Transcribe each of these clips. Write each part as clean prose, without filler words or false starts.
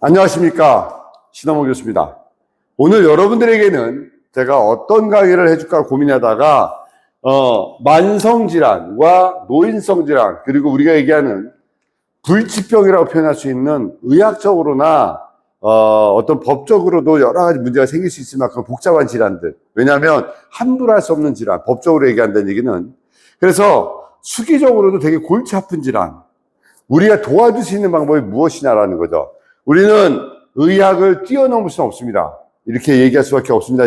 안녕하십니까, 신원호 교수입니다. 오늘 여러분들에게는 제가 어떤 강의를 해줄까 고민하다가 만성질환과 노인성질환, 그리고 우리가 얘기하는 불치병이라고 표현할 수 있는 의학적으로나 어떤 법적으로도 여러 가지 문제가 생길 수 있을 만큼 복잡한 질환들, 왜냐하면 함부로 할 수 없는 질환, 법적으로 얘기한다는 얘기는. 그래서 수기적으로도 되게 골치 아픈 질환, 우리가 도와줄 수 있는 방법이 무엇이냐라는 거죠. 우리는 의학을 뛰어넘을 수는 없습니다. 이렇게 얘기할 수밖에 없습니다.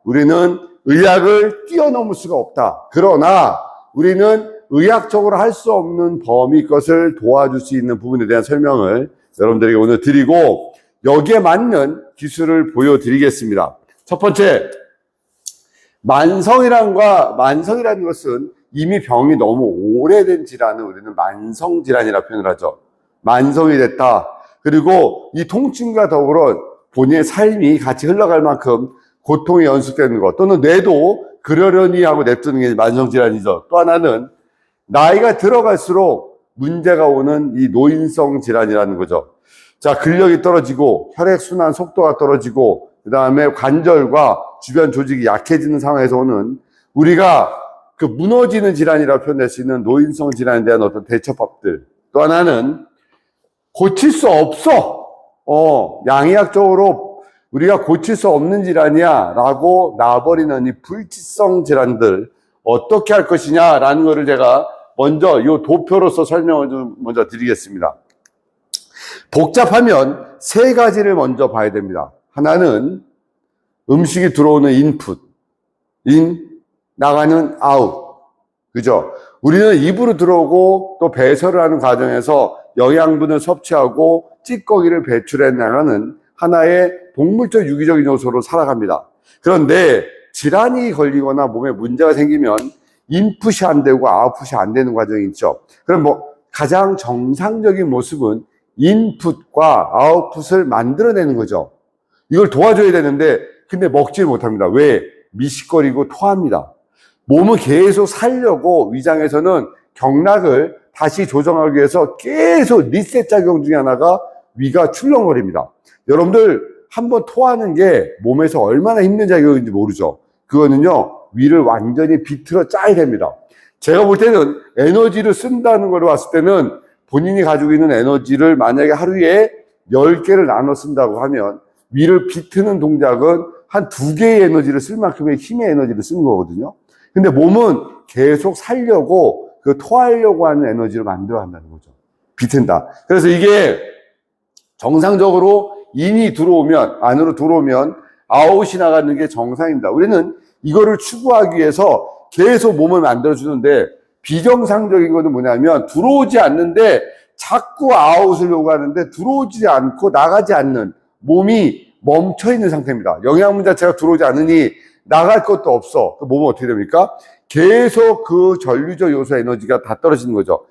우리는 의학을 뛰어넘을 수가 없다. 그러나 우리는 의학적으로 할 수 없는 범위 것을 도와줄 수 있는 부분에 대한 설명을 여러분들에게 오늘 드리고, 여기에 맞는 기술을 보여드리겠습니다. 첫 번째, 만성이라는 것은 이미 병이 너무 오래된 질환을 우리는 만성질환이라고 표현을 하죠. 만성이 됐다. 그리고 이 통증과 더불어 본인의 삶이 같이 흘러갈 만큼 고통이 연속되는 것, 또는 뇌도 그러려니 하고 냅두는 게 만성질환이죠. 또 하나는 나이가 들어갈수록 문제가 오는 이 노인성 질환이라는 거죠. 자, 근력이 떨어지고 혈액순환 속도가 떨어지고 그 다음에 관절과 주변 조직이 약해지는 상황에서 오는, 우리가 그 무너지는 질환이라고 표현할 수 있는 노인성 질환에 대한 어떤 대처법들. 또 하나는 고칠 수 없어. 양의학적으로 우리가 고칠 수 없는 질환이야 라고 놔버리는 이 불치성 질환들 어떻게 할 것이냐라는 거를 제가 먼저 이 도표로서 설명을 좀 먼저 드리겠습니다. 복잡하면 세 가지를 먼저 봐야 됩니다. 하나는 음식이 들어오는 인풋, 나가는 아웃. 그죠? 우리는 입으로 들어오고 또 배설을 하는 과정에서 영양분을 섭취하고 찌꺼기를 배출해 나가는 하나의 동물적 유기적인 요소로 살아갑니다. 그런데 질환이 걸리거나 몸에 문제가 생기면 인풋이 안 되고 아웃풋이 안 되는 과정이 있죠. 그럼 가장 정상적인 모습은 인풋과 아웃풋을 만들어내는 거죠. 이걸 도와줘야 되는데 근데 먹질 못합니다. 왜? 미식거리고 토합니다. 몸을 계속 살려고 위장에서는 경락을 다시 조정하기 위해서 계속 리셋 작용 중에 하나가 위가 출렁거립니다. 여러분들 한번 토하는 게 몸에서 얼마나 힘든 작용인지 모르죠. 그거는요, 위를 완전히 비틀어 짜야 됩니다. 제가 볼 때는 에너지를 쓴다는 걸 봤을 때는 본인이 가지고 있는 에너지를 만약에 하루에 10개를 나눠 쓴다고 하면 위를 비트는 동작은 한 2개의 에너지를 쓸 만큼의 힘의 에너지를 쓰는 거거든요. 근데 몸은 계속 살려고 토하려고 하는 에너지를 만들어 한다는 거죠. 비튼다. 그래서 이게 정상적으로 안으로 들어오면 아웃이 나가는 게 정상입니다. 우리는 이거를 추구하기 위해서 계속 몸을 만들어주는데, 비정상적인 것은 뭐냐면 들어오지 않는데 자꾸 아웃을 요구하는데 들어오지 않고 나가지 않는, 몸이 멈춰있는 상태입니다. 영양분 자체가 들어오지 않으니 나갈 것도 없어. 그 몸은 어떻게 됩니까? 계속 그 전류적 요소 에너지가 다 떨어지는 거죠.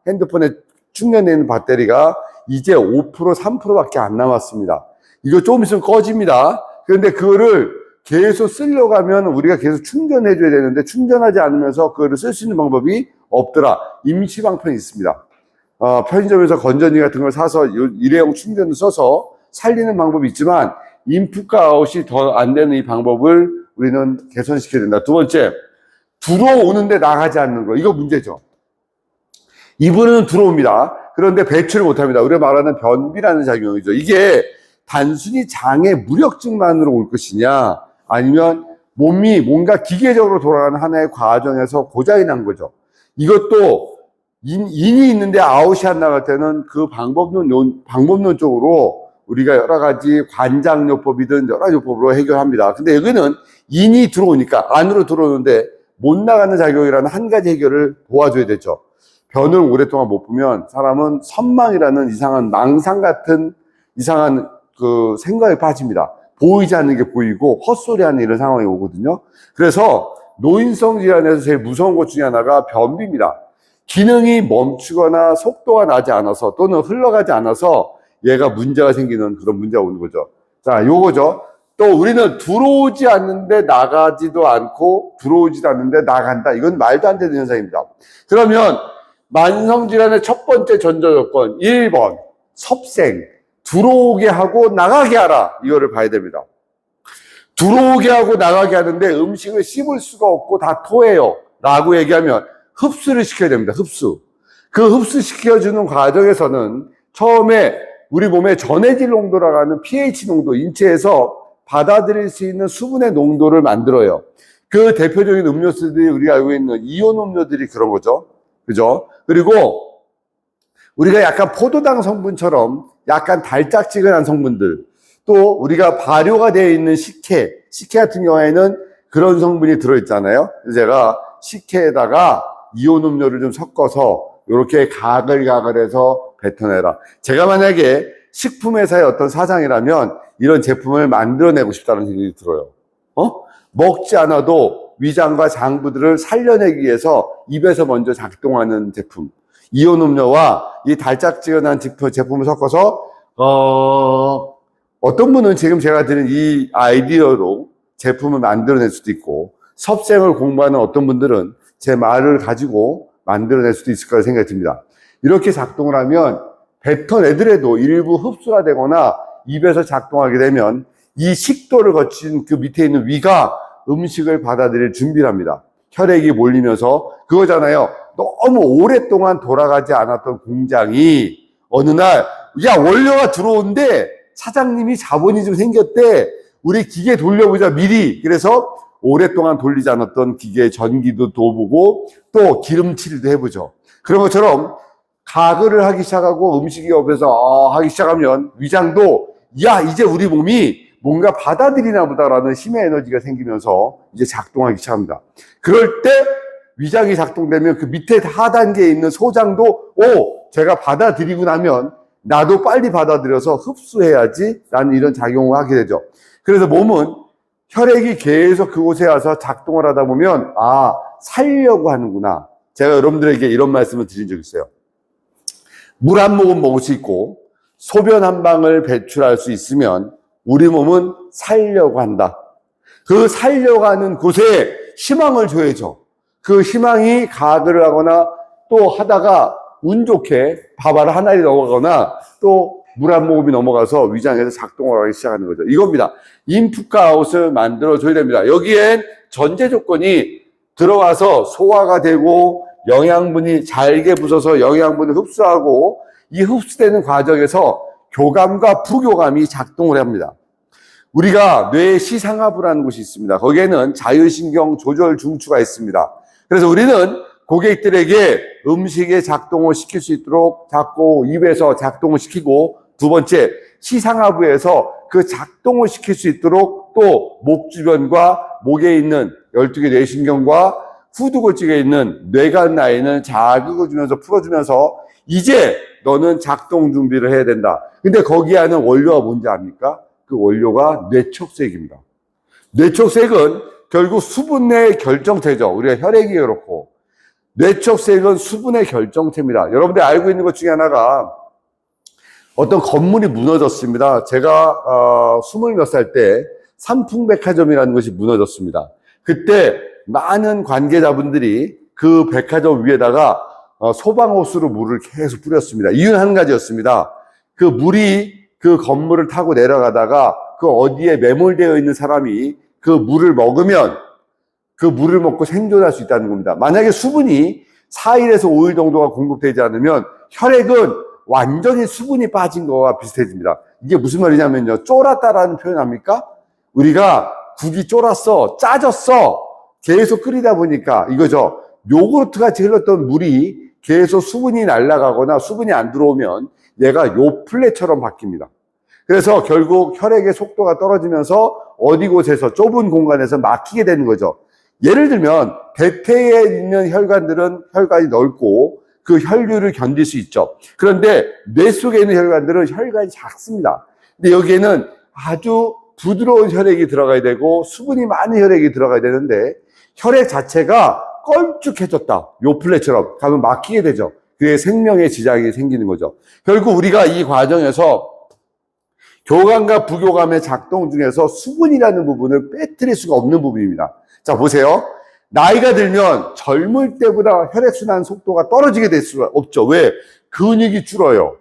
핸드폰에 충전되는 배터리가 이제 5%, 3%밖에 안 남았습니다. 이거 조금 있으면 꺼집니다. 그런데 그거를 계속 쓰려고 하면 우리가 계속 충전해줘야 되는데 충전하지 않으면서 그거를 쓸 수 있는 방법이 없더라. 임시방편이 있습니다. 편의점에서 건전지 같은 걸 사서 일회용 충전을 써서 살리는 방법이 있지만, 인풋과 아웃이 더 안 되는 이 방법을 우리는 개선시켜야 된다. 두 번째, 들어오는데 나가지 않는 거. 이거 문제죠. 이분은 들어옵니다. 그런데 배출을 못합니다. 우리가 말하는 변비라는 작용이죠. 이게 단순히 장의 무력증만으로 올 것이냐, 아니면 몸이 뭔가 기계적으로 돌아가는 하나의 과정에서 고장이 난 거죠. 이것도 인이 있는데 아웃이 안 나갈 때는 그 방법론적으로 우리가 여러 가지 관장요법이든 여러 가지 요법으로 해결합니다. 근데 여기는 인이 들어오니까, 안으로 들어오는데 못 나가는 작용이라는 한 가지 해결을 도와줘야 되죠. 변을 오랫동안 못 보면 사람은 선망이라는 이상한 망상 같은 이상한 그 생각에 빠집니다. 보이지 않는 게 보이고 헛소리하는 이런 상황이 오거든요. 그래서 노인성 질환에서 제일 무서운 것 중에 하나가 변비입니다. 기능이 멈추거나 속도가 나지 않아서 또는 흘러가지 않아서 얘가 문제가 생기는 그런 문제가 오는 거죠. 자, 요거죠. 또 우리는 들어오지 않는데 나가지도 않고 들어오지도 않는데 나간다. 이건 말도 안 되는 현상입니다. 그러면 만성질환의 첫 번째 전조조건 1번 섭생, 들어오게 하고 나가게 하라. 이거를 봐야 됩니다. 들어오게 하고 나가게 하는데 음식을 씹을 수가 없고 다 토해요 라고 얘기하면 흡수를 시켜야 됩니다. 흡수. 그 흡수시켜주는 과정에서는 처음에 우리 몸의 전해질 농도라고 하는 pH 농도, 인체에서 받아들일 수 있는 수분의 농도를 만들어요. 그 대표적인 음료수들이 우리가 알고 있는 이온 음료들이 그런 거죠. 그죠? 그리고 우리가 약간 포도당 성분처럼 약간 달짝지근한 성분들, 또 우리가 발효가 되어 있는 식혜 같은 경우에는 그런 성분이 들어있잖아요. 제가 식혜에다가 이온 음료를 좀 섞어서 이렇게 가글가글해서 뱉어내라. 제가 만약에 식품회사의 어떤 사장이라면 이런 제품을 만들어내고 싶다는 생각이 들어요. 먹지 않아도 위장과 장부들을 살려내기 위해서 입에서 먼저 작동하는 제품. 이온 음료와 이 달짝지근한 제품을 섞어서 어떤 분은 지금 제가 드린 이 아이디어로 제품을 만들어낼 수도 있고, 섭생을 공부하는 어떤 분들은 제 말을 가지고 만들어낼 수도 있을 거라 생각이 듭니다. 이렇게 작동을 하면 뱉어내더라도 일부 흡수가 되거나 입에서 작동하게 되면 이 식도를 거친 그 밑에 있는 위가 음식을 받아들일 준비를 합니다. 혈액이 몰리면서 그거잖아요. 너무 오랫동안 돌아가지 않았던 공장이 어느 날, 야, 원료가 들어온대. 사장님이 자본이 좀 생겼대. 우리 기계 돌려보자, 미리. 그래서 오랫동안 돌리지 않았던 기계의 전기도 둬보고 또 기름칠도 해보죠. 그런 것처럼 가글을 하기 시작하고 음식이 옆에서 하기 시작하면 위장도 야, 이제 우리 몸이 뭔가 받아들이나 보다라는 힘의 에너지가 생기면서 이제 작동하기 시작합니다. 그럴 때 위장이 작동되면 그 밑에 하단계에 있는 소장도 제가 받아들이고 나면 나도 빨리 받아들여서 흡수해야지 라는 이런 작용을 하게 되죠. 그래서 몸은 혈액이 계속 그곳에 와서 작동을 하다 보면 살려고 하는구나. 제가 여러분들에게 이런 말씀을 드린 적이 있어요. 물 한 모금 먹을 수 있고 소변 한 방울 배출할 수 있으면 우리 몸은 살려고 한다. 그 살려고 하는 곳에 희망을 줘야죠. 그 희망이 가글을 하거나 또 하다가 운 좋게 밥 하나를 넘어가거나 또 물 한 모금이 넘어가서 위장에서 작동을 하기 시작하는 거죠. 이겁니다. 인풋과 아웃을 만들어줘야 됩니다. 여기엔 전제 조건이 들어와서 소화가 되고 영양분이 잘게 부서서 영양분을 흡수하고 이 흡수되는 과정에서 교감과 부교감이 작동을 합니다. 우리가 뇌의 시상하부라는 곳이 있습니다. 거기에는 자율신경 조절 중추가 있습니다. 그래서 우리는 고객들에게 음식의 작동을 시킬 수 있도록 자꾸 입에서 작동을 시키고, 두 번째 시상하부에서 그 작동을 시킬 수 있도록 또 목 주변과 목에 있는 12개 뇌신경과 후두골직에 있는 뇌간 라인을 자극을 주면서 풀어주면서 이제 너는 작동 준비를 해야 된다. 근데 거기에 하는 원료가 뭔지 압니까? 그 원료가 뇌촉색입니다. 뇌촉색은 결국 수분의 결정체죠. 우리가 혈액이 그렇고 뇌촉색은 수분의 결정체입니다. 여러분들 알고 있는 것 중에 하나가 어떤 건물이 무너졌습니다. 제가 20몇 살 때 삼풍백화점이라는 것이 무너졌습니다. 그때 많은 관계자분들이 그 백화점 위에다가 소방호스로 물을 계속 뿌렸습니다. 이유는 한 가지였습니다. 그 물이 그 건물을 타고 내려가다가 그 어디에 매몰되어 있는 사람이 그 물을 먹으면 그 물을 먹고 생존할 수 있다는 겁니다. 만약에 수분이 4일에서 5일 정도가 공급되지 않으면 혈액은 완전히 수분이 빠진 거와 비슷해집니다. 이게 무슨 말이냐면요. 쫄았다라는 표현 합니까? 우리가 국이 쫄았어, 짜졌어, 계속 끓이다 보니까 이거죠. 요구르트 같이 흘렀던 물이 계속 수분이 날아가거나 수분이 안 들어오면 얘가 요플레처럼 바뀝니다. 그래서 결국 혈액의 속도가 떨어지면서 어디 곳에서 좁은 공간에서 막히게 되는 거죠. 예를 들면 대퇴에 있는 혈관들은 혈관이 넓고 그 혈류를 견딜 수 있죠. 그런데 뇌 속에 있는 혈관들은 혈관이 작습니다. 근데 여기에는 아주 부드러운 혈액이 들어가야 되고 수분이 많은 혈액이 들어가야 되는데 혈액 자체가 껄쭉해졌다. 요플레처럼 가면 막히게 되죠. 그게 생명의 지장이 생기는 거죠. 결국 우리가 이 과정에서 교감과 부교감의 작동 중에서 수분이라는 부분을 빼뜨릴 수가 없는 부분입니다. 자, 보세요. 나이가 들면 젊을 때보다 혈액순환 속도가 떨어지게 될 수가 없죠. 왜? 근육이 줄어요.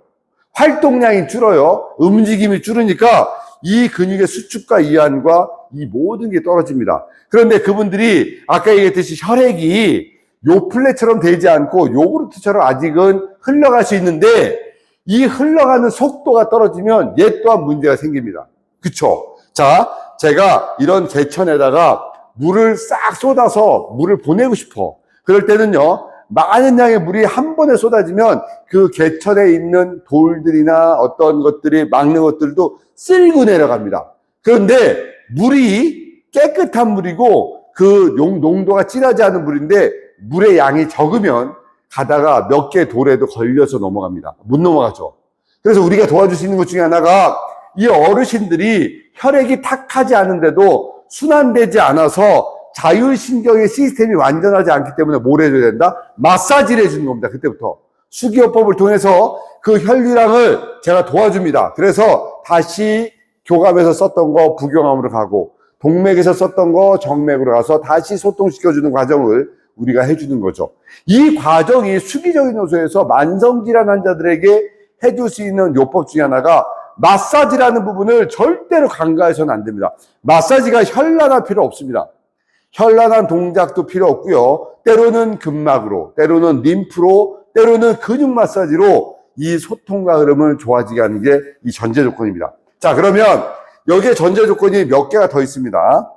활동량이 줄어요. 움직임이 줄으니까 이 근육의 수축과 이완과 이 모든 게 떨어집니다. 그런데 그분들이 아까 얘기했듯이 혈액이 요플레처럼 되지 않고 요구르트처럼 아직은 흘러갈 수 있는데 이 흘러가는 속도가 떨어지면 얘 또한 문제가 생깁니다. 그쵸? 자, 제가 이런 개천에다가 물을 싹 쏟아서 물을 보내고 싶어. 그럴 때는요, 많은 양의 물이 한 번에 쏟아지면 그 개천에 있는 돌들이나 어떤 것들이 막는 것들도 쓸고 내려갑니다. 그런데 물이 깨끗한 물이고 그 농도가 진하지 않은 물인데 물의 양이 적으면 가다가 몇 개 돌에도 걸려서 넘어갑니다. 못 넘어가죠. 그래서 우리가 도와줄 수 있는 것 중에 하나가 이 어르신들이 혈액이 탁하지 않은데도 순환되지 않아서 자율신경의 시스템이 완전하지 않기 때문에 뭘 해줘야 된다? 마사지를 해주는 겁니다. 그때부터. 수기요법을 통해서 그 혈류량을 제가 도와줍니다. 그래서 다시 교감에서 썼던 거 부교감으로 가고 동맥에서 썼던 거 정맥으로 가서 다시 소통시켜주는 과정을 우리가 해주는 거죠. 이 과정이 수기적인 요소에서 만성질환 환자들에게 해줄 수 있는 요법 중에 하나가 마사지라는 부분을 절대로 간과해서는 안 됩니다. 마사지가 현란할 필요 없습니다. 현란한 동작도 필요 없고요. 때로는 근막으로, 때로는 림프로, 때로는 근육 마사지로 이 소통과 흐름을 좋아지게 하는 게 이 전제 조건입니다. 자, 그러면 여기에 전제 조건이 몇 개가 더 있습니다.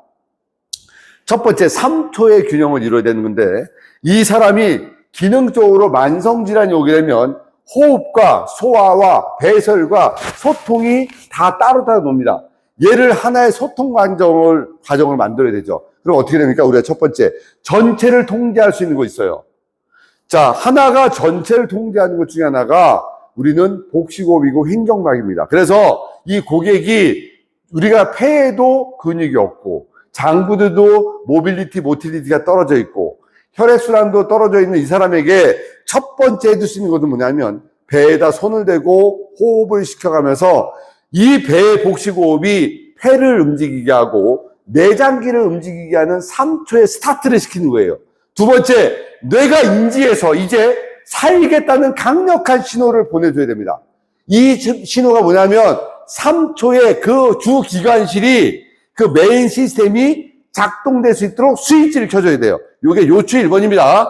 첫 번째, 3초의 균형을 이루어야 되는 건데 이 사람이 기능적으로 만성질환이 오게 되면 호흡과 소화와 배설과 소통이 다 따로따로 놉니다. 얘를 하나의 소통 과정을 만들어야 되죠. 그럼 어떻게 됩니까? 우리가 첫 번째, 전체를 통제할 수 있는 거 있어요. 자, 하나가 전체를 통제하는 것 중에 하나가 우리는 복식호흡이고 횡격막입니다. 그래서 이 고객이 우리가 폐에도 근육이 없고 장부들도 모틸리티가 떨어져 있고 혈액순환도 떨어져 있는 이 사람에게 첫 번째 해줄 수 있는 것은 뭐냐면 배에다 손을 대고 호흡을 시켜가면서 이 배의 복식호흡이 폐를 움직이게 하고 내장기를 움직이게 하는 3초의 스타트를 시키는 거예요. 두 번째, 뇌가 인지해서 이제 살겠다는 강력한 신호를 보내줘야 됩니다. 이 신호가 뭐냐면 3초의 그 주기관실이 그 메인 시스템이 작동될 수 있도록 스위치를 켜줘야 돼요. 이게 요추 1번입니다.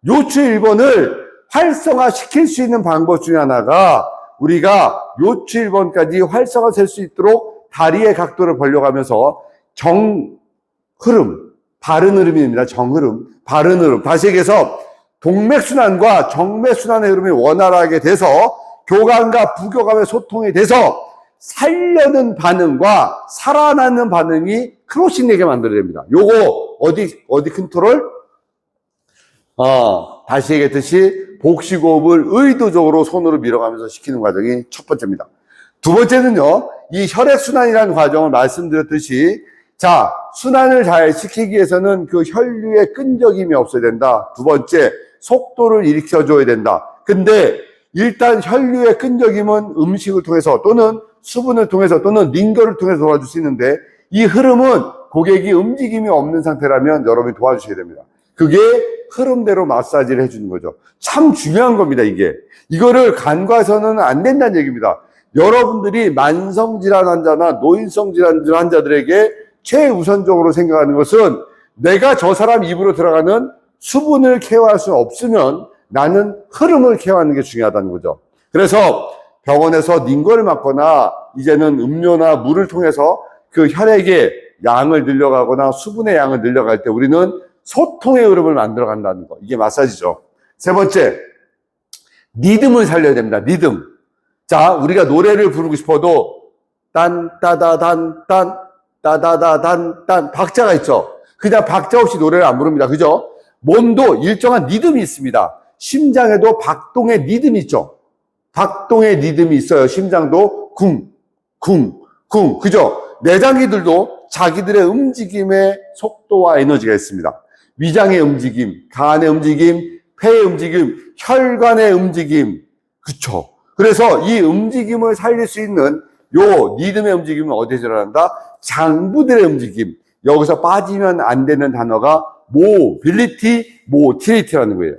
요추 1번을 활성화시킬 수 있는 방법 중에 하나가 우리가 요추 1번까지 활성화될 수 있도록 다리의 각도를 벌려가면서 정흐름, 바른 흐름입니다. 정흐름, 바른 흐름. 다시 얘기해서 동맥순환과 정맥순환의 흐름이 원활하게 돼서 교감과 부교감의 소통이 돼서 살려는 반응과 살아나는 반응이 크로싱 되게 만들어야 됩니다. 요거 어디 컨트롤? 다시 얘기했듯이 복식호흡을 의도적으로 손으로 밀어가면서 시키는 과정이 첫 번째입니다. 두 번째는요, 이 혈액순환이라는 과정을 말씀드렸듯이 자, 순환을 잘 시키기 위해서는 그 혈류의 끈적임이 없어야 된다. 두 번째, 속도를 일으켜줘야 된다. 근데 일단 혈류의 끈적임은 음식을 통해서 또는 수분을 통해서 또는 링거를 통해서 도와줄 수 있는데 이 흐름은 고객이 움직임이 없는 상태라면 여러분이 도와주셔야 됩니다. 그게 흐름대로 마사지를 해주는 거죠. 참 중요한 겁니다, 이게. 이거를 간과해서는 안 된다는 얘기입니다. 여러분들이 만성질환 환자나 노인성 질환 환자들에게 최우선적으로 생각하는 것은 내가 저 사람 입으로 들어가는 수분을 케어할 수 없으면 나는 흐름을 케어하는 게 중요하다는 거죠. 그래서 병원에서 링거를 맞거나 이제는 음료나 물을 통해서 그 혈액의 양을 늘려가거나 수분의 양을 늘려갈 때 우리는 소통의 흐름을 만들어 간다는 거. 이게 마사지죠. 세 번째, 리듬을 살려야 됩니다. 리듬. 자, 우리가 노래를 부르고 싶어도 딴 따다단 딴 따다다단 딴 박자가 있죠. 그냥 박자 없이 노래를 안 부릅니다. 그죠? 몸도 일정한 리듬이 있습니다. 심장에도 박동의 리듬이 있죠. 박동의 리듬이 있어요. 심장도 쿵, 쿵, 쿵. 그죠? 내장기들도 자기들의 움직임의 속도와 에너지가 있습니다. 위장의 움직임, 간의 움직임, 폐의 움직임, 혈관의 움직임. 그쵸? 그래서 이 움직임을 살릴 수 있는 요 리듬의 움직임은 어디서 일어난다? 장부들의 움직임. 여기서 빠지면 안 되는 단어가 모빌리티, 모틸리티라는 거예요.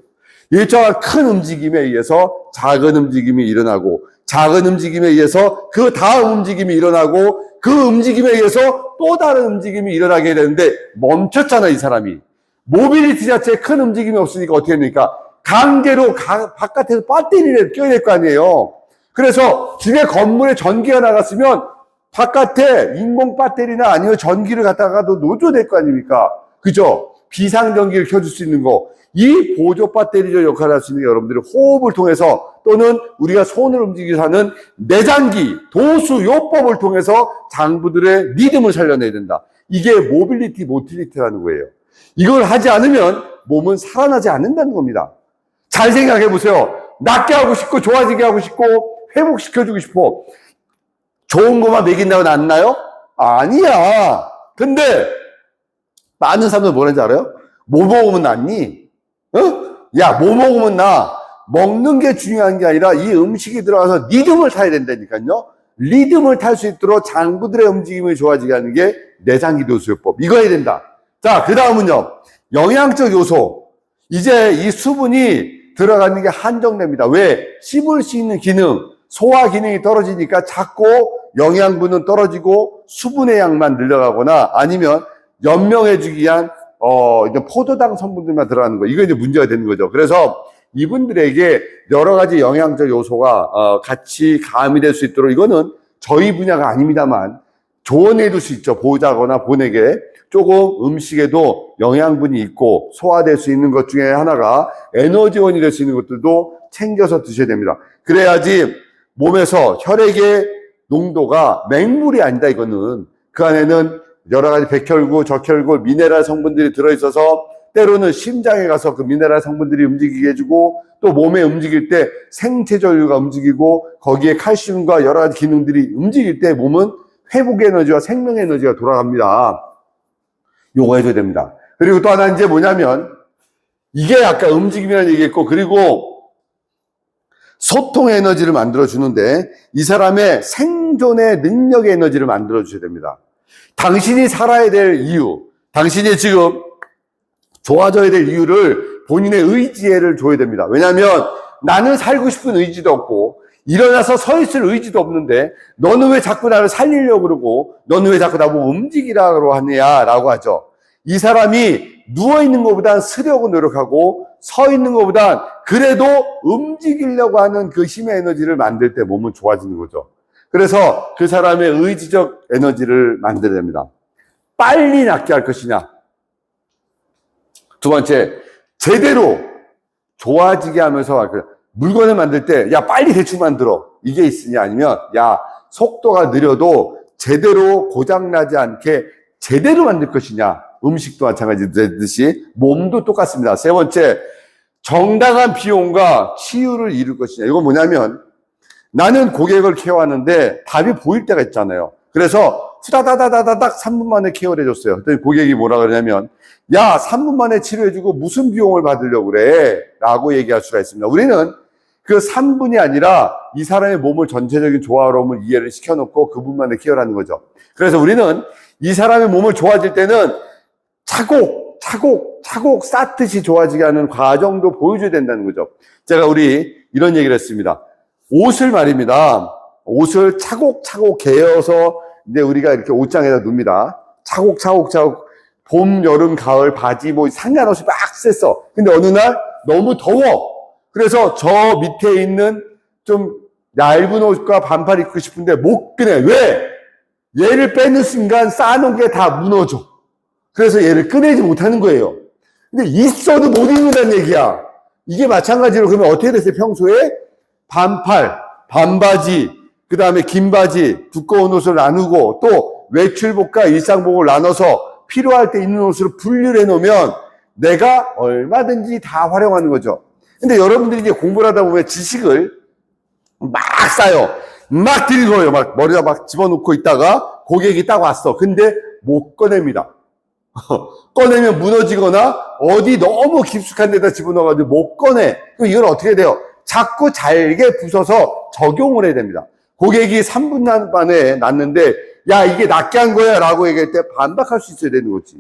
일정한 큰 움직임에 의해서 작은 움직임이 일어나고, 작은 움직임에 의해서 그 다음 움직임이 일어나고, 그 움직임에 의해서 또 다른 움직임이 일어나게 되는데 멈췄잖아, 이 사람이. 모빌리티 자체에 큰 움직임이 없으니까 어떻게 됩니까? 강제로 바깥에서 배터리를 껴야 될 거 아니에요. 그래서 집에 건물에 전기가 나갔으면 바깥에 인공 배터리나 아니면 전기를 갖다가도 놓줘야 될 거 아닙니까? 그죠? 비상전기를 켜줄 수 있는 거. 이 보조 배터리적 역할을 할 수 있는 게 여러분들이 호흡을 통해서 또는 우리가 손을 움직이면서 하는 내장기, 도수요법을 통해서 장부들의 리듬을 살려내야 된다. 이게 모빌리티, 모틸리티라는 거예요. 이걸 하지 않으면 몸은 살아나지 않는다는 겁니다. 잘 생각해 보세요. 낫게 하고 싶고 좋아지게 하고 싶고 회복시켜주고 싶어. 좋은 것만 먹인다고 낫나요? 아니야. 근데 많은 사람들 뭐라는지 알아요? 뭐 먹으면 낫니? 어? 야, 뭐 먹으면 나? 먹는 게 중요한 게 아니라 이 음식이 들어가서 리듬을 타야 된다니까요. 리듬을 탈 수 있도록 장부들의 움직임이 좋아지게 하는 게 내장기 도수요법. 이거 해야 된다. 자, 그 다음은요. 영양적 요소. 이제 이 수분이 들어가는 게 한정됩니다. 왜? 씹을 수 있는 기능, 소화 기능이 떨어지니까 자꾸 영양분은 떨어지고 수분의 양만 늘어가거나 아니면 연명해주기 위한 이제 포도당 성분들만 들어가는 거. 이거 이제 문제가 되는 거죠. 그래서 이분들에게 여러 가지 영양적 요소가 같이 가미될 수 있도록 이거는 저희 분야가 아닙니다만 조언해 줄 수 있죠. 보호자거나 본에게 조금 음식에도 영양분이 있고 소화될 수 있는 것 중에 하나가 에너지원이 될 수 있는 것들도 챙겨서 드셔야 됩니다. 그래야지 몸에서 혈액의 농도가 맹물이 아니다. 이거는 그 안에는 여러 가지 백혈구, 적혈구, 미네랄 성분들이 들어있어서 때로는 심장에 가서 그 미네랄 성분들이 움직이게 해주고 또 몸에 움직일 때 생체 전류가 움직이고 거기에 칼슘과 여러 가지 기능들이 움직일 때 몸은 회복 에너지와 생명 에너지가 돌아갑니다. 요거 해줘야 됩니다. 그리고 또 하나 이제 뭐냐면 이게 아까 움직임이라는 얘기했고 그리고 소통 에너지를 만들어주는데 이 사람의 생존의 능력의 에너지를 만들어주셔야 됩니다. 당신이 살아야 될 이유, 당신이 지금 좋아져야 될 이유를 본인의 의지를 줘야 됩니다. 왜냐하면 나는 살고 싶은 의지도 없고 일어나서 서 있을 의지도 없는데 너는 왜 자꾸 나를 살리려고 그러고 너는 왜 자꾸 나보고 움직이라고 하느냐라고 하죠. 이 사람이 누워있는 것보단 쓰려고 노력하고 서 있는 것보단 그래도 움직이려고 하는 그 힘의 에너지를 만들 때 몸은 좋아지는 거죠. 그래서 그 사람의 의지적 에너지를 만들어야 됩니다. 빨리 낫게 할 것이냐. 두 번째, 제대로 좋아지게 하면서 물건을 만들 때, 야, 빨리 대충 만들어. 이게 있으냐, 아니면, 야, 속도가 느려도 제대로 고장나지 않게 제대로 만들 것이냐. 음식도 마찬가지듯이 몸도 똑같습니다. 세 번째, 정당한 비용과 치유를 이룰 것이냐. 이건 뭐냐면, 나는 고객을 케어하는데 답이 보일 때가 있잖아요. 그래서 후다다다다닥 3분 만에 케어를 해줬어요. 그랬더니 고객이 뭐라 그러냐면, 야, 3분 만에 치료해주고 무슨 비용을 받으려고 그래? 라고 얘기할 수가 있습니다. 우리는 그 3분이 아니라 이 사람의 몸을 전체적인 조화로움을 이해를 시켜놓고 그분만의 케어를 하는 거죠. 그래서 우리는 이 사람의 몸을 좋아질 때는 차곡차곡 쌓듯이 좋아지게 하는 과정도 보여줘야 된다는 거죠. 제가 이런 얘기를 했습니다. 옷을 말입니다. 옷을 차곡차곡 개어서 이제 우리가 이렇게 옷장에다 눕니다. 차곡차곡 봄, 여름, 가을, 바지 뭐 상관없이 막 셌어. 근데 어느 날 너무 더워. 그래서 저 밑에 있는 좀 얇은 옷과 반팔 입고 싶은데 못 꺼내. 왜? 얘를 빼는 순간 쌓아놓은 게 다 무너져. 그래서 얘를 꺼내지 못하는 거예요. 근데 있어도 못 입는다는 얘기야. 이게 마찬가지로 그러면 어떻게 됐어요? 평소에 반팔, 반바지, 그 다음에 긴 바지, 두꺼운 옷을 나누고 또 외출복과 일상복을 나눠서 필요할 때 입는 옷으로 분류를 해놓으면 내가 얼마든지 다 활용하는 거죠. 근데 여러분들이 이제 공부를 하다 보면 지식을 막 쌓여. 막 들고요. 막 머리가 막 집어넣고 있다가 고객이 딱 왔어. 근데 못 꺼냅니다. 꺼내면 무너지거나 어디 너무 깊숙한 데다 집어넣어가지고 못 꺼내. 그럼 이걸 어떻게 돼요? 자꾸 잘게 부숴서 적용을 해야 됩니다. 고객이 3분 만에 났는데 야, 이게 낫게 한 거야 라고 얘기할 때 반박할 수 있어야 되는 거지.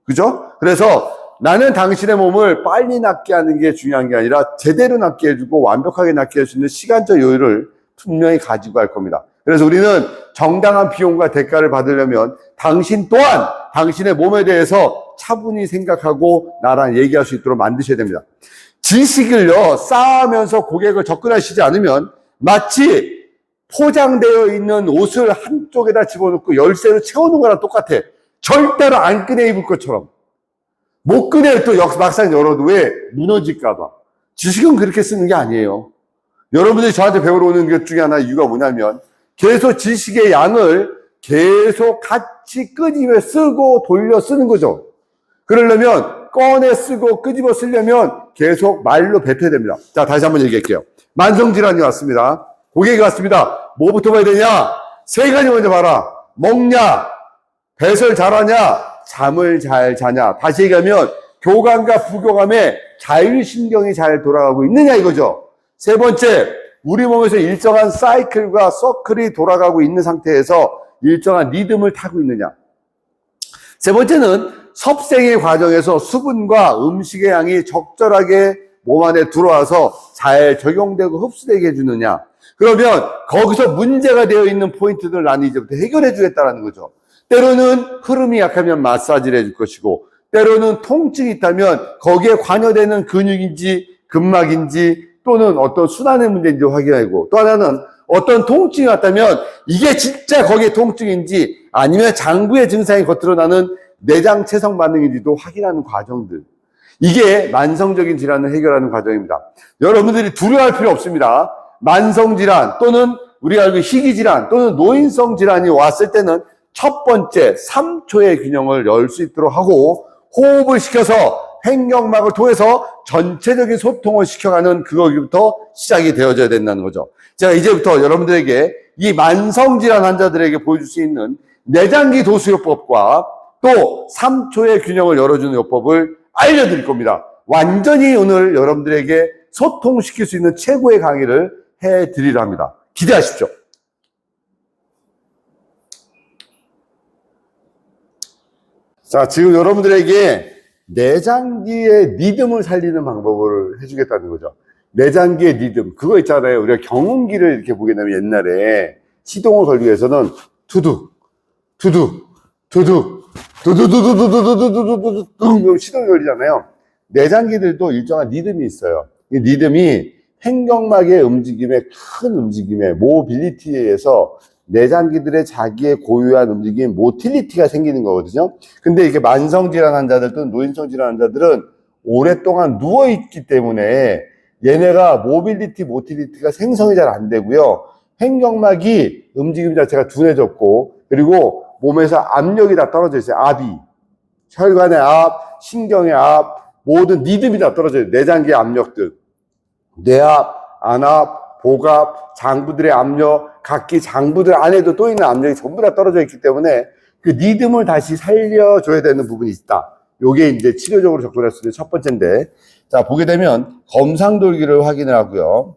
그죠? 그래서 나는 당신의 몸을 빨리 낫게 하는 게 중요한 게 아니라 제대로 낫게 해주고 완벽하게 낫게 할 수 있는 시간적 여유를 분명히 가지고 갈 겁니다. 그래서 우리는 정당한 비용과 대가를 받으려면 당신 또한 당신의 몸에 대해서 차분히 생각하고 나랑 얘기할 수 있도록 만드셔야 됩니다. 지식을요, 쌓으면서 고객을 접근하시지 않으면 마치 포장되어 있는 옷을 한쪽에다 집어넣고 열쇠로 채워놓은 거랑 똑같아. 절대로 안 꺼내 입을 것처럼. 못 꺼내 또 막상 열어도 왜? 무너질까봐. 지식은 그렇게 쓰는 게 아니에요. 여러분들이 저한테 배우러 오는 것 중에 하나 이유가 뭐냐면 계속 지식의 양을 계속 같이 끄집어 쓰고 돌려 쓰는 거죠. 그러려면 꺼내 쓰고 끄집어 쓰려면 계속 말로 뱉어야 됩니다. 자, 다시 한번 얘기할게요. 만성질환이 왔습니다. 고객이 왔습니다. 뭐부터 봐야 되냐? 세 가지 먼저 봐라. 먹냐? 배설 잘하냐? 잠을 잘 자냐? 다시 얘기하면 교감과 부교감에 자율신경이 잘 돌아가고 있느냐 이거죠. 세 번째, 우리 몸에서 일정한 사이클과 서클이 돌아가고 있는 상태에서 일정한 리듬을 타고 있느냐. 세 번째는 섭생의 과정에서 수분과 음식의 양이 적절하게 몸 안에 들어와서 잘 적용되고 흡수되게 해주느냐. 그러면 거기서 문제가 되어 있는 포인트들을 나는 이제부터 해결해 주겠다는 거죠. 때로는 흐름이 약하면 마사지를 해줄 것이고, 때로는 통증이 있다면 거기에 관여되는 근육인지 근막인지 또는 어떤 순환의 문제인지 확인하고, 또 하나는 어떤 통증이 왔다면 이게 진짜 거기에 통증인지 아니면 장부의 증상이 겉으로 나는 내장 채성 반응인지도 확인하는 과정들. 이게 만성적인 질환을 해결하는 과정입니다. 여러분들이 두려워할 필요 없습니다. 만성질환 또는 우리가 알고 희귀질환 또는 노인성 질환이 왔을 때는 첫 번째 3초의 균형을 열 수 있도록 하고 호흡을 시켜서 횡격막을 통해서 전체적인 소통을 시켜가는 그거부터 시작이 되어져야 된다는 거죠. 제가 이제부터 여러분들에게 이 만성질환 환자들에게 보여줄 수 있는 내장기 도수요법과 또 3초의 균형을 열어주는 요법을 알려드릴 겁니다. 완전히 오늘 여러분들에게 소통시킬 수 있는 최고의 강의를 해드리려 합니다. 기대하십시오. 자, 지금 여러분들에게 내장기의 리듬을 살리는 방법을 해주겠다는 거죠. 내장기의 리듬. 그거 있잖아요. 우리가 경운기를 이렇게 보게 되면 옛날에 시동을 걸기 위해서는 투두, 투두, 투두, 두두두두두두두두두두두 시동이 걸리잖아요. 내장기들도 일정한 리듬이 있어요. 이 리듬이 횡격막의 움직임에 큰 움직임에 모빌리티에 의해서 내장기들의 자기의 고유한 움직임, 모틸리티가 생기는 거거든요. 근데 이게 만성질환 환자들 또는 노인성 질환 환자들은 오랫동안 누워있기 때문에 얘네가 모빌리티, 모틸리티가 생성이 잘 안 되고요. 횡격막이 움직임 자체가 둔해졌고, 그리고 몸에서 압력이 다 떨어져 있어요. 압이. 혈관의 압, 신경의 압, 모든 리듬이 다 떨어져요. 내장기의 압력들. 뇌압, 안압, 복압, 장부들의 압력, 각기 장부들 안에도 또 있는 압력이 전부 다 떨어져 있기 때문에 그 리듬을 다시 살려줘야 되는 부분이 있다. 요게 이제 치료적으로 접근할 수 있는 첫 번째인데, 자, 보게 되면 검상돌기를 확인을 하고요.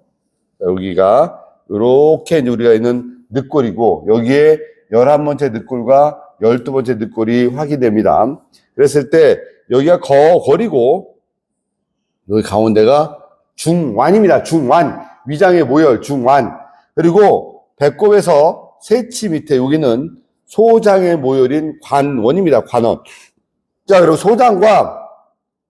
자, 여기가 이렇게 이제 우리가 있는 늑골이고, 여기에 11번째 늑골과 12번째 늑골이 확인됩니다. 그랬을 때 여기가 거리고 여기 가운데가 중완입니다. 중완. 위장의 모열, 중완. 그리고 배꼽에서 세치 밑에 여기는 소장의 모열인 관원입니다. 관원. 자, 그리고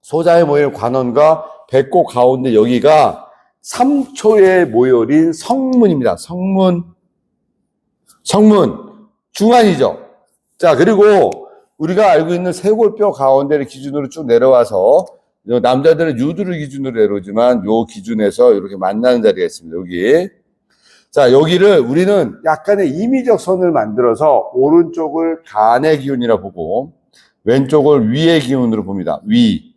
소장의 모열 관원과 배꼽 가운데 여기가 3초의 모열인 성문입니다. 성문. 중환이죠. 자, 그리고 우리가 알고 있는 쇄골뼈 가운데를 기준으로 쭉 내려와서 남자들은 유두를 기준으로 내려오지만 요 기준에서 이렇게 만나는 자리가 있습니다. 여기. 자, 여기를 우리는 약간의 임의적 선을 만들어서 오른쪽을 간의 기운이라 보고 왼쪽을 위의 기운으로 봅니다. 위.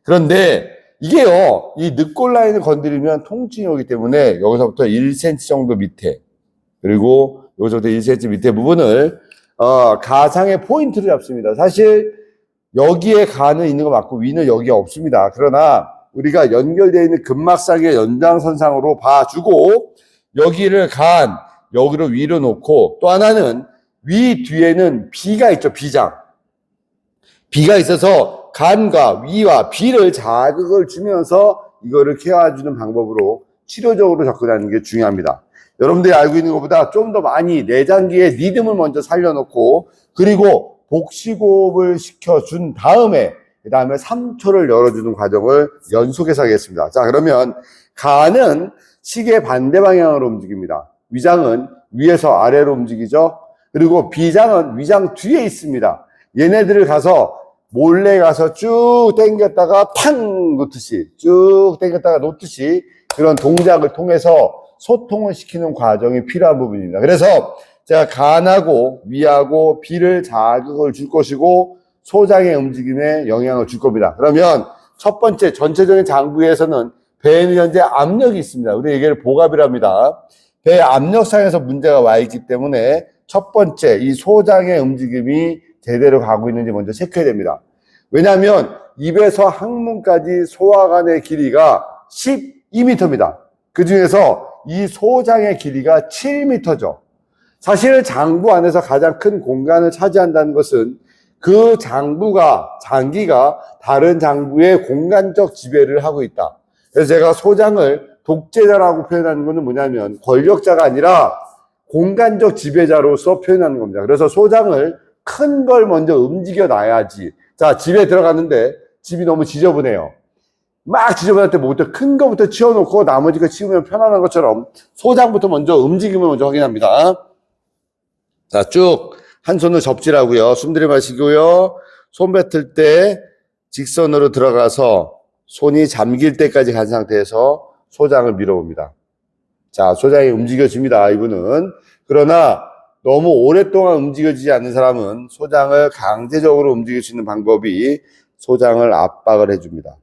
그런데 이게요, 이 늑골 라인을 건드리면 통증이 오기 때문에 여기서부터 1cm 정도 밑에, 그리고 여기서부터 1cm 밑에 부분을 가상의 포인트를 잡습니다. 사실 여기에 간은 있는 거 맞고 위는 여기에 없습니다. 그러나 우리가 연결되어 있는 근막상의 연장선상으로 봐주고 여기를 여기로 위로 놓고, 또 하나는 위 뒤에는 비가 있죠. 비장. 비가 있어서 간과 위와 비를 자극을 주면서 이거를 케어해주는 방법으로 치료적으로 접근하는 게 중요합니다. 여러분들이 알고 있는 것보다 좀 더 많이 내장기의 리듬을 먼저 살려놓고 그리고 복식호흡을 시켜준 다음에 그 다음에 3초를 열어주는 과정을 연속해서 하겠습니다. 자, 그러면 간은 시계 반대 방향으로 움직입니다. 위장은 위에서 아래로 움직이죠. 그리고 비장은 위장 뒤에 있습니다. 얘네들을 가서 몰래 가서 쭉 당겼다가 팡 놓듯이 쭉 당겼다가 놓듯이 그런 동작을 통해서 소통을 시키는 과정이 필요한 부분입니다. 그래서 제가 간하고 위하고 비를 자극을 줄 것이고 소장의 움직임에 영향을 줄 겁니다. 그러면 첫 번째 전체적인 장부에서는 배에는 현재 압력이 있습니다. 우리 얘기를 복압이라 합니다. 배 압력상에서 문제가 와 있기 때문에 첫 번째 이 소장의 움직임이 제대로 가고 있는지 먼저 체크해야 됩니다. 왜냐하면 입에서 항문까지 소화관의 길이가 12m입니다. 그 중에서 이 소장의 길이가 7m죠. 사실 장부 안에서 가장 큰 공간을 차지한다는 것은 그 장기가 다른 장부의 공간적 지배를 하고 있다. 그래서 제가 소장을 독재자라고 표현하는 것은 뭐냐면 권력자가 아니라 공간적 지배자로서 표현하는 겁니다. 그래서 소장을 큰 걸 먼저 움직여 놔야지. 자, 집에 들어갔는데 집이 너무 지저분해요. 막 지저분할 때 뭐부터 큰 거부터 치워놓고 나머지 거 치우면 편안한 것처럼 소장부터 먼저 움직임을 먼저 확인합니다. 자, 쭉 한 손으로 접지라고요. 숨 들이마시고요. 손 뱉을 때 직선으로 들어가서 손이 잠길 때까지 간 상태에서 소장을 밀어봅니다. 자, 소장이 움직여집니다. 이분은. 그러나 너무 오랫동안 움직여지지 않는 사람은 소장을 강제적으로 움직일 수 있는 방법이 소장을 압박을 해줍니다.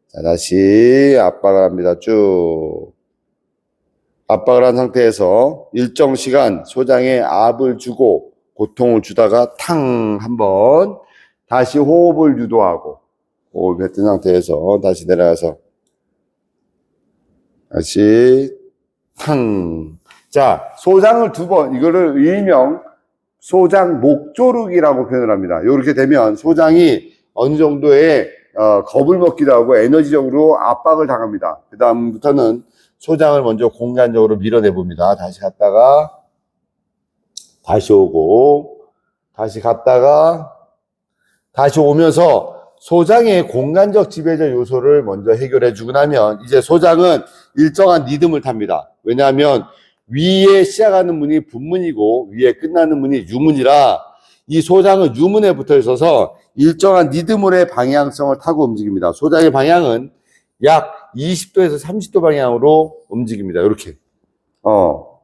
자, 다시 압박을 합니다. 쭉. 압박을 한 상태에서 일정 시간 소장에 압을 주고 고통을 주다가 탕 한번 다시 호흡을 유도하고 호흡을 뱉은 상태에서 다시 내려가서 다시 탕. 자, 소장을 두 번, 이거를 일명 소장 목조르기라고 표현을 합니다. 이렇게 되면 소장이 어느 정도의 겁을 먹기도 하고 에너지적으로 압박을 당합니다. 그 다음부터는 소장을 먼저 공간적으로 밀어내 봅니다. 다시 갔다가 다시 오고 다시 갔다가 다시 오면서 소장의 공간적 지배적 요소를 먼저 해결해 주고 나면 이제 소장은 일정한 리듬을 탑니다. 왜냐하면 위에 시작하는 문이 분문이고 위에 끝나는 문이 유문이라 이 소장은 유문에 붙어 있어서 일정한 리듬의 방향성을 타고 움직입니다. 소장의 방향은 약 20도에서 30도 방향으로 움직입니다. 이렇게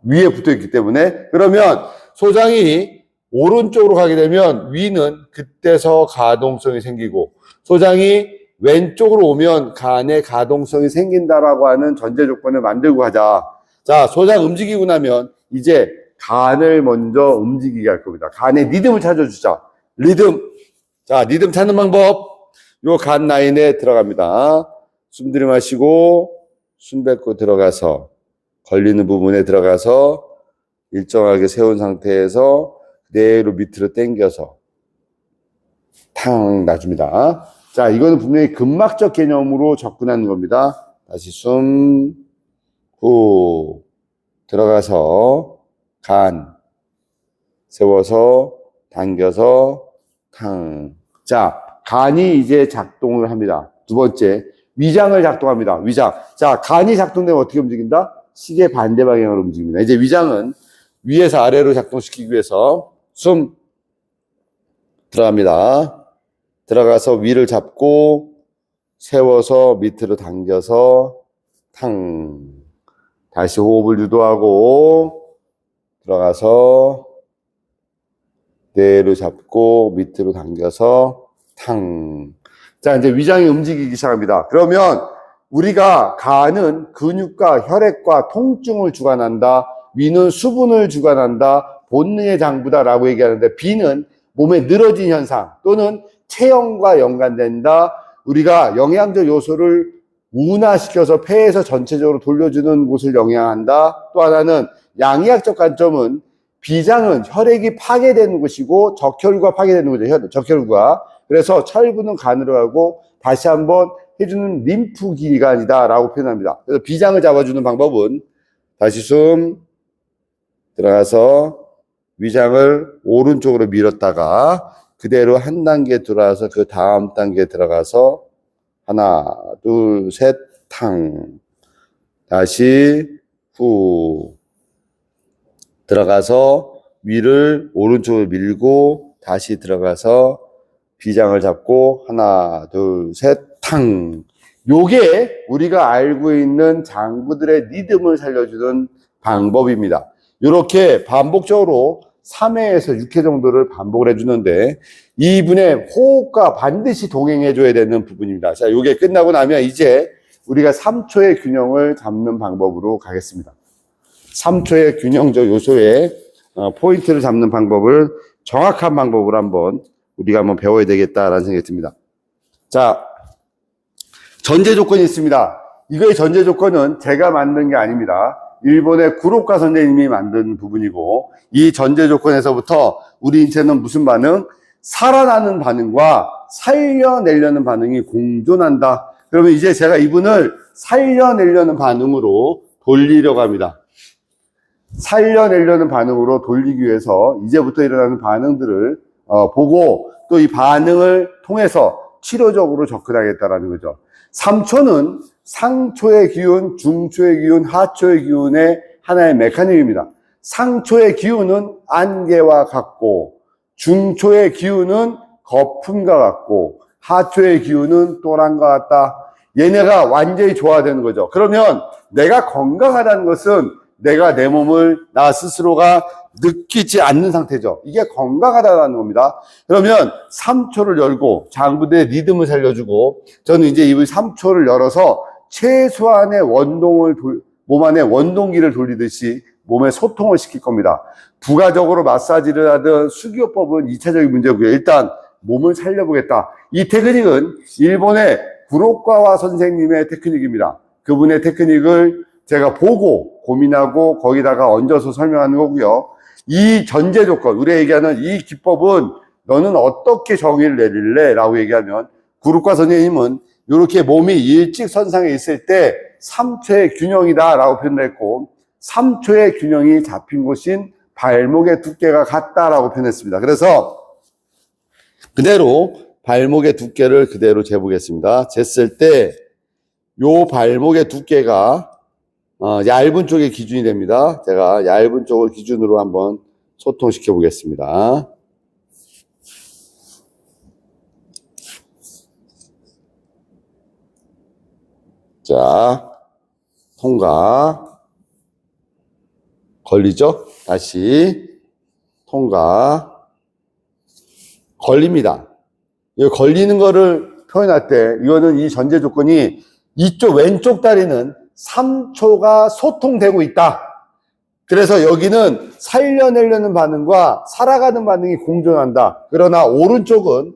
위에 붙어 있기 때문에. 그러면 소장이 오른쪽으로 가게 되면 위는 그때서 가동성이 생기고 소장이 왼쪽으로 오면 간의 가동성이 생긴다라고 하는 전제 조건을 만들고 가자. 자, 소장 움직이고 나면 이제 간을 먼저 움직이게 할 겁니다. 간의 리듬을 찾아주자. 리듬. 자, 리듬 찾는 방법. 요 간 라인에 들어갑니다. 숨 들이마시고 숨 뱉고 들어가서 걸리는 부분에 들어가서 일정하게 세운 상태에서 그대로 밑으로 당겨서 탕 놔줍니다. 자, 이거는 분명히 근막적 개념으로 접근하는 겁니다. 다시 숨, 후, 들어가서 간, 세워서 당겨서 탕. 자, 간이 이제 작동을 합니다. 두 번째, 위장을 작동합니다. 위장. 자, 간이 작동되면 어떻게 움직인다? 시계 반대 방향으로 움직입니다. 이제 위장은 위에서 아래로 작동시키기 위해서 숨 들어갑니다. 들어가서 위를 잡고 세워서 밑으로 당겨서 탕. 다시 호흡을 유도하고 들어가서 뇌를 잡고 밑으로 당겨서 탕. 자, 이제 위장이 움직이기 시작합니다. 그러면 우리가 간은 근육과 혈액과 통증을 주관한다. 위는 수분을 주관한다. 본능의 장부다라고 얘기하는데 비는 몸에 늘어진 현상 또는 체형과 연관된다. 우리가 영양적 요소를 운화시켜서 폐에서 전체적으로 돌려주는 곳을 영향한다. 또 하나는 양의학적 관점은 비장은 혈액이 파괴되는 곳이고 적혈구가 파괴되는 거죠. 적혈구가. 그래서 철분은 간으로 가고 다시 한번 해주는 림프 기관이다라고 표현합니다. 그래서 비장을 잡아주는 방법은 다시 숨 들어가서 위장을 오른쪽으로 밀었다가 그대로 한 단계 들어와서 그 다음 단계 들어가서 하나, 둘, 셋, 탕. 다시 후 들어가서 위를 오른쪽으로 밀고 다시 들어가서 비장을 잡고 하나, 둘, 셋, 탕. 요게 우리가 알고 있는 장부들의 리듬을 살려주는 방법입니다. 이렇게 반복적으로 3회에서 6회 정도를 반복을 해주는데 이분의 호흡과 반드시 동행해줘야 되는 부분입니다. 자, 요게 끝나고 나면 이제 우리가 3초의 균형을 잡는 방법으로 가겠습니다. 3초의 균형적 요소의 포인트를 잡는 방법을 정확한 방법으로 우리가 한번 배워야 되겠다라는 생각이 듭니다. 자, 전제 조건이 있습니다. 이거의 전제 조건은 제가 만든 게 아닙니다. 일본의 구로카 선생님이 만든 부분이고 이 전제 조건에서부터 우리 인체는 무슨 반응? 살아나는 반응과 살려내려는 반응이 공존한다. 그러면 이제 제가 이분을 살려내려는 반응으로 돌리려고 합니다. 살려내려는 반응으로 돌리기 위해서 이제부터 일어나는 반응들을 보고 또 이 반응을 통해서 치료적으로 접근하겠다라는 거죠. 3초는 상초의 기운, 중초의 기운, 하초의 기운의 하나의 메커니즘입니다. 상초의 기운은 안개와 같고 중초의 기운은 거품과 같고 하초의 기운은 또랑과 같다. 얘네가 완전히 조화되는 거죠. 그러면 내가 건강하다는 것은 내가 내 몸을 나 스스로가 느끼지 않는 상태죠. 이게 건강하다는 겁니다. 그러면 3초를 열고 장부대의 리듬을 살려주고 저는 이제 이 3초를 열어서 최소한의 원동을 몸 안에 원동기를 돌리듯이 몸에 소통을 시킬 겁니다. 부가적으로 마사지를 하든 수기요법은 2차적인 문제고요. 일단 몸을 살려보겠다. 이 테크닉은 일본의 구로카와 선생님의 테크닉입니다. 그분의 테크닉을 제가 보고 고민하고 거기다가 얹어서 설명하는 거고요. 이 전제 조건, 우리가 얘기하는 이 기법은 너는 어떻게 정의를 내릴래? 라고 얘기하면 구로카 선생님은 이렇게 몸이 일직선상에 있을 때 3초의 균형이다 라고 표현했고 3초의 균형이 잡힌 곳인 발목의 두께가 같다라고 표현했습니다. 그래서 그대로 발목의 두께를 그대로 재보겠습니다. 쟀을 때 요 발목의 두께가 얇은 쪽의 기준이 됩니다. 제가 얇은 쪽을 기준으로 한번 소통시켜 보겠습니다. 자, 통과. 걸리죠? 다시 통과. 걸립니다. 이 걸리는 거를 표현할 때 이거는 이 전제 조건이 이쪽 왼쪽 다리는 3초가 소통되고 있다. 그래서 여기는 살려내려는 반응과 살아가는 반응이 공존한다. 그러나 오른쪽은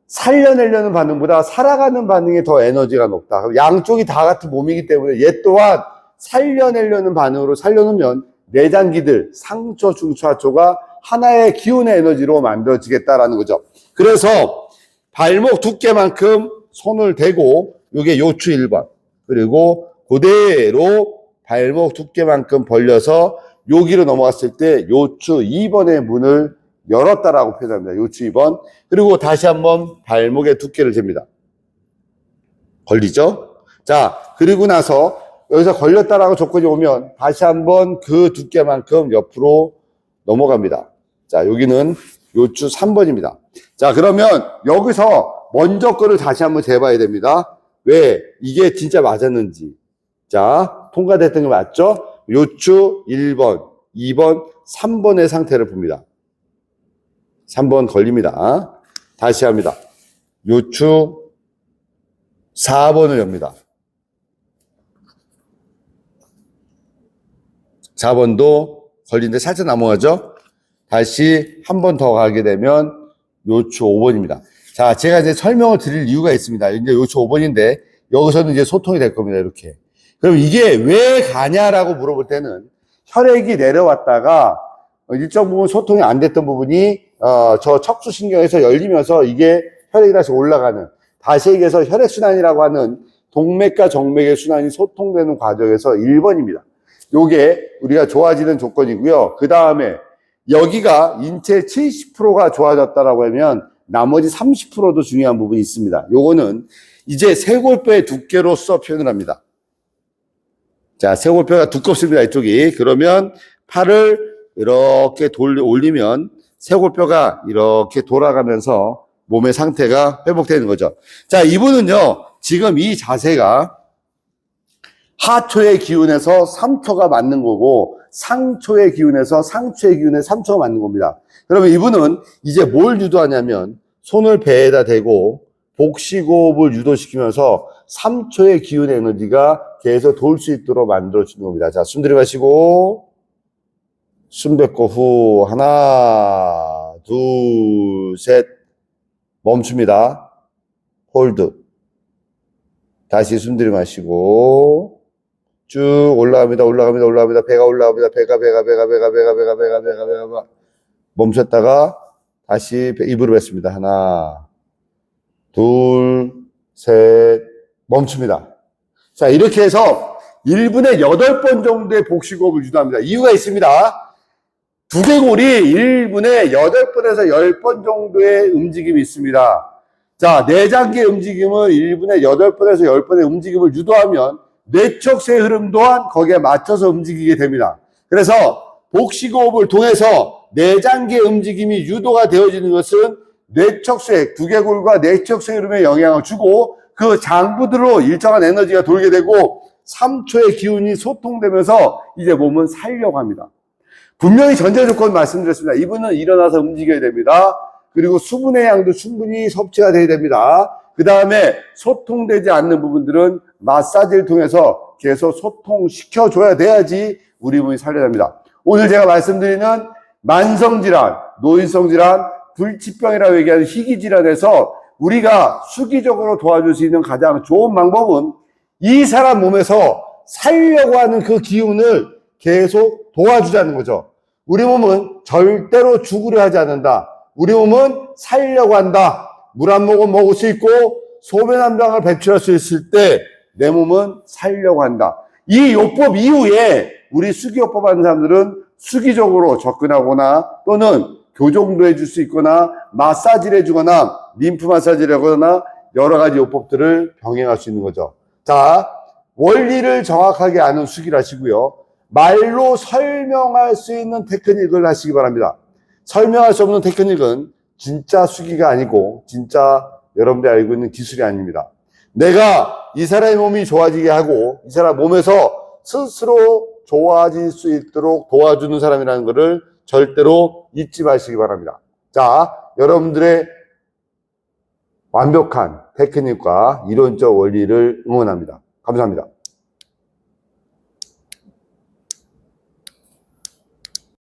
살려내려는 반응보다 살아가는 반응에 더 에너지가 높다. 양쪽이 다 같은 몸이기 때문에 얘 또한 살려내려는 반응으로 살려놓으면 내장기들 상초, 중초, 하초가 하나의 기운의 에너지로 만들어지겠다라는 거죠. 그래서 발목 두께만큼 손을 대고 이게 요추 1번 그리고 그대로 발목 두께만큼 벌려서 여기로 넘어갔을 때 요추 2번의 문을 열었다라고 표현합니다. 요추 2번. 그리고 다시 한번 발목의 두께를 잽니다. 걸리죠? 자, 그리고 나서 여기서 걸렸다라고 조건이 오면 다시 한번 그 두께만큼 옆으로 넘어갑니다. 자, 여기는 요추 3번입니다. 자, 그러면 여기서 먼저 거를 다시 한번 재봐야 됩니다. 왜? 이게 진짜 맞았는지. 자, 통과됐던 게 맞죠? 요추 1번, 2번, 3번의 상태를 봅니다. 3번 걸립니다. 다시 합니다. 요추 4번을 엽니다. 4번도 걸리는데 살짝 넘어가죠? 다시 한 번 더 가게 되면 요추 5번입니다. 자, 제가 이제 설명을 드릴 이유가 있습니다. 이제 요추 5번인데 여기서는 이제 소통이 될 겁니다. 이렇게. 그럼 이게 왜 가냐라고 물어볼 때는 혈액이 내려왔다가 일정 부분 소통이 안 됐던 부분이 저 척수신경에서 열리면서 이게 혈액이 다시 올라가는, 다시 얘기해서 혈액순환이라고 하는 동맥과 정맥의 순환이 소통되는 과정에서 1번입니다. 요게 우리가 좋아지는 조건이고요. 그 다음에 여기가 인체 70%가 좋아졌다라고 하면 나머지 30%도 중요한 부분이 있습니다. 요거는 이제 쇄골뼈의 두께로서 표현을 합니다. 자, 쇄골뼈가 두껍습니다. 이쪽이. 그러면 팔을 이렇게 올리면 쇄골뼈가 이렇게 돌아가면서 몸의 상태가 회복되는 거죠. 자, 이분은요, 지금 이 자세가 하초의 기운에서 3초가 맞는 거고, 상초의 기운에서 상추의 기운에 3초가 맞는 겁니다. 그러면 이분은 이제 뭘 유도하냐면, 손을 배에다 대고, 복식호흡을 유도시키면서 3초의 기운의 에너지가 계속 돌 수 있도록 만들어주는 겁니다. 자, 숨 들이마시고, 숨 뱉고 후, 하나, 둘, 셋, 멈춥니다. 홀드. 다시 숨 들이마시고, 쭉 올라갑니다. 배가 올라갑니다. 배가. 멈췄다가 다시 입으로 뱉습니다. 하나, 둘, 셋, 멈춥니다. 자, 이렇게 해서 1분에 8번 정도의 복식호흡을 유도합니다. 이유가 있습니다. 두개골이 1분에 8번에서 10번 정도의 움직임이 있습니다. 자, 내장기의 움직임을 1분에 8번에서 10번의 움직임을 유도하면 뇌척수의 흐름 또한 거기에 맞춰서 움직이게 됩니다. 그래서 복식호흡을 통해서 내장기의 움직임이 유도가 되어지는 것은 뇌척수의, 두개골과 뇌척수의 흐름에 영향을 주고 그 장부들로 일정한 에너지가 돌게 되고 3초의 기운이 소통되면서 이제 몸은 살려고 합니다. 분명히 전제 조건 말씀드렸습니다. 이분은 일어나서 움직여야 됩니다. 그리고 수분의 양도 충분히 섭취가 돼야 됩니다. 그 다음에 소통되지 않는 부분들은 마사지를 통해서 계속 소통시켜줘야 돼야지 우리 몸이 살려냅니다. 오늘 제가 말씀드리는 만성질환, 노인성질환, 불치병이라고 얘기하는 희귀질환에서 우리가 수기적으로 도와줄 수 있는 가장 좋은 방법은 이 사람 몸에서 살려고 하는 그 기운을 계속 도와주자는 거죠. 우리 몸은 절대로 죽으려 하지 않는다. 우리 몸은 살려고 한다. 물 한 모금 먹을 수 있고 소변 한 방울 배출할 수 있을 때 내 몸은 살려고 한다. 이 요법 이후에 우리 수기요법 하는 사람들은 수기적으로 접근하거나 또는 교정도 해줄 수 있거나 마사지를 해주거나 림프 마사지를 하거나 여러 가지 요법들을 병행할 수 있는 거죠. 자, 원리를 정확하게 아는 수기를 하시고요. 말로 설명할 수 있는 테크닉을 하시기 바랍니다. 설명할 수 없는 테크닉은 진짜 수기가 아니고 진짜 여러분들이 알고 있는 기술이 아닙니다. 내가 이 사람의 몸이 좋아지게 하고 이 사람 몸에서 스스로 좋아질 수 있도록 도와주는 사람이라는 것을 절대로 잊지 마시기 바랍니다. 자, 여러분들의 완벽한 테크닉과 이론적 원리를 응원합니다. 감사합니다.